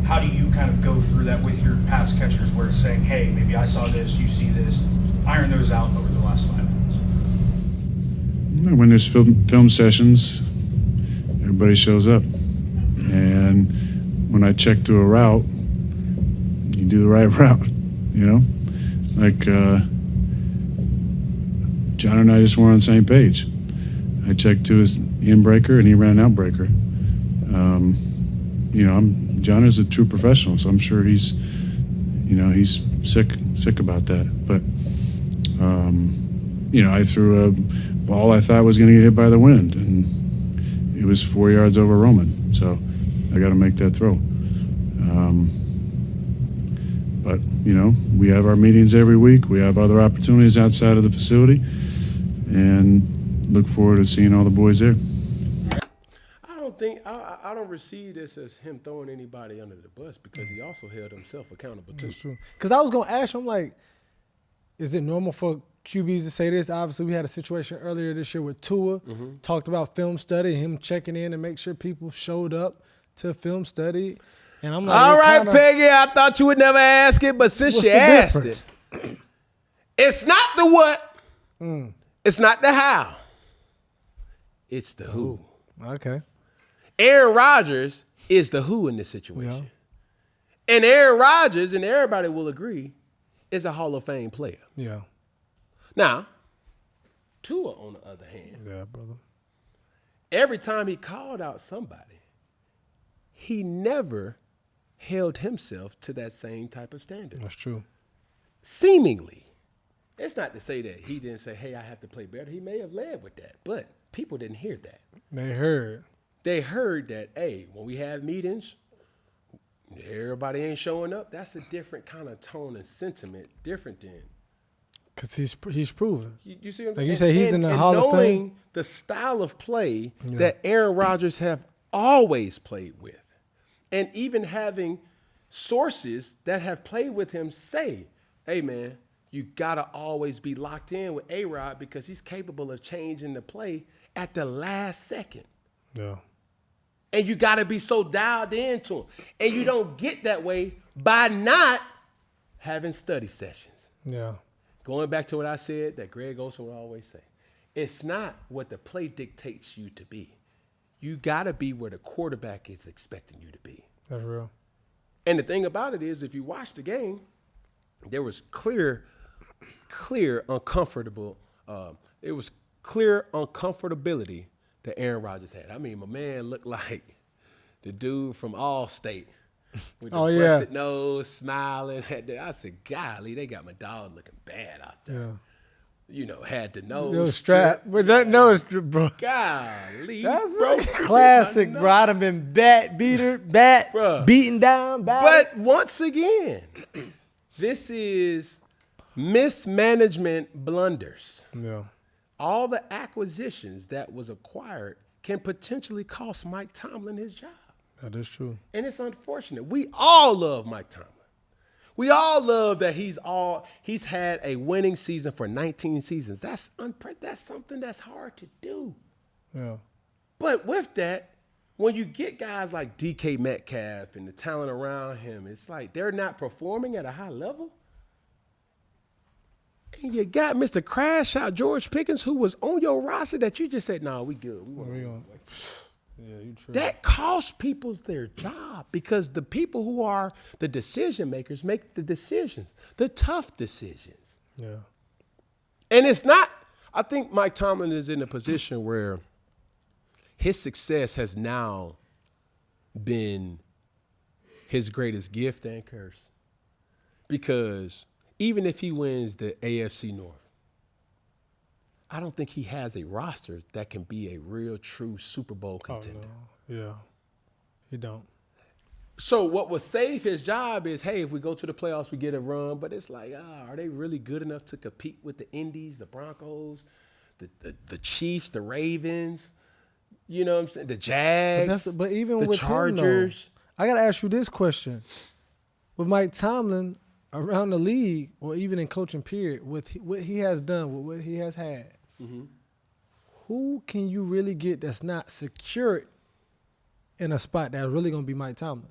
how do you kind of go through that with your pass catchers where it's saying, hey, maybe I saw this, you see this, iron those out over the last 5 minutes? When there's film sessions, everybody shows up. And when I check to a route, you do the right route, you know? Like, John and I just weren't on the same page. I checked to his in breaker and he ran an out breaker. John is a true professional, so I'm sure he's sick about that. But, I threw a ball I thought was going to get hit by the wind, and it was 4 yards over Roman. So I got to make that throw. But we have our meetings every week. We have other opportunities outside of the facility, and look forward to seeing all the boys there. I don't receive this as him throwing anybody under the bus, because he also held himself accountable too. That's true. Because I was going to ask him, like, is it normal for QBs to say this? Obviously, we had a situation earlier this year with Tua. Talked about film study, him checking in and make sure people showed up to film study. And I'm like, all right, Peggy, I thought you would never ask it, but since you asked it, it's not the what, it's not the how, it's the who. Okay. Aaron Rodgers is the who in this situation. Yeah. And Aaron Rodgers, and everybody will agree, is a Hall of Fame player. Yeah. Now, Tua, on the other hand, yeah, brother, every time he called out somebody, he never held himself to that same type of standard. That's true. Seemingly. It's not to say that he didn't say, hey, I have to play better. He may have led with that, but people didn't hear that. They heard that, hey, when we have meetings, everybody ain't showing up. That's a different kind of tone and sentiment, different than. Because he's proven. You see what I'm saying? Like you say, he's in the Hall of Fame. Knowing the style of play that Aaron Rodgers have always played with, and even having sources that have played with him say, hey, man, you got to always be locked in with A-Rod because he's capable of changing the play at the last second. Yeah. And you got to be so dialed into him. And you don't get that way by not having study sessions. Yeah. Going back to what I said that Greg Olsen would always say, it's not what the play dictates you to be. You got to be where the quarterback is expecting you to be. That's real. And the thing about it is, if you watch the game, there was clear uncomfortability that Aaron Rodgers had. I mean, my man looked like the dude from Allstate with the busted nose, smiling. I said, golly, they got my dog looking bad out there. Yeah. Had the nose strap. But that nose strip, bro. Golly. That's a classic, bro. I'd have been beaten down. But once again, this is mismanagement blunders. Yeah. All the acquisitions that was acquired can potentially cost Mike Tomlin his job. That is true. And it's unfortunate. We all love Mike Tomlin. We all love that he's had a winning season for 19 seasons. That's something that's hard to do. Yeah. But with that, when you get guys like DK Metcalf and the talent around him, it's like they're not performing at a high level. And you got Mr. Crash Out George Pickens, who was on your roster that you just said, no, we good. You true. That costs people their job because the people who are the decision makers make the decisions, the tough decisions. Yeah. And it's not, I think Mike Tomlin is in a position where his success has now been his greatest gift and curse. Because even if he wins the AFC North, I don't think he has a roster that can be a real, true Super Bowl contender. Oh, no. Yeah, he don't. So what will save his job is, hey, if we go to the playoffs, we get a run. But it's like, are they really good enough to compete with the Indies, the Broncos, the Chiefs, the Ravens? You know what I'm saying? The Jags, but even the with Chargers. Him, though, I got to ask you this question. With Mike Tomlin around the league, or even in coaching period, with what he has done, with what he has had, who can you really get that's not secured in a spot that's really going to be Mike Tomlin?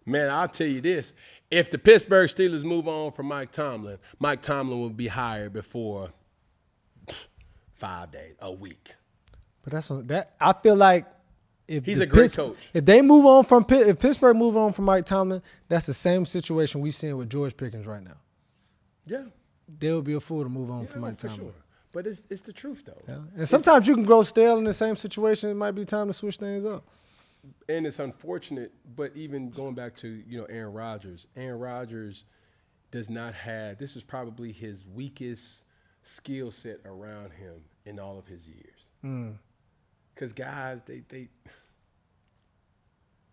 Man, I'll tell you this. If the Pittsburgh Steelers move on from Mike Tomlin will be hired before 5 days, a week. But that's what, that. I feel like if He's a great coach. If they move on from if Pittsburgh move on from Mike Tomlin, that's the same situation we seeing with George Pickens right now. Yeah. They would be a fool to move on from Mike for Tomlin. sure. But it's the truth, though. Yeah. And sometimes you can grow stale in the same situation. It might be time to switch things up. And it's unfortunate, but even going back to, Aaron Rodgers does not have – this is probably his weakest skill set around him in all of his years. Because guys,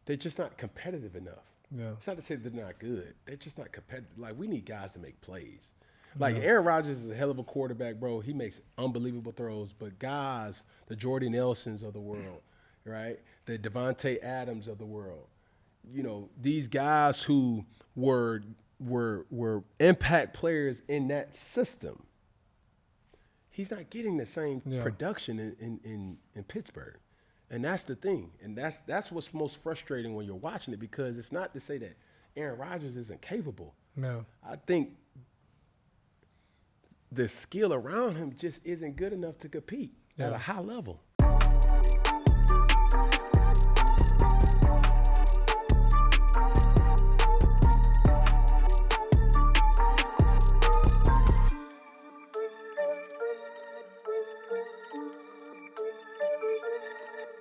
they're just not competitive enough. Yeah. It's not to say they're not good. They're just not competitive. Like, we need guys to make plays. Like, Aaron Rodgers is a hell of a quarterback, bro. He makes unbelievable throws. But guys, the Jordy Nelsons of the world, right? The Devontae Adams of the world. These guys who were impact players in that system. He's not getting the same production in Pittsburgh. And that's the thing. And that's what's most frustrating when you're watching it, because it's not to say that Aaron Rodgers isn't capable. No. I think the skill around him just isn't good enough to compete at a high level.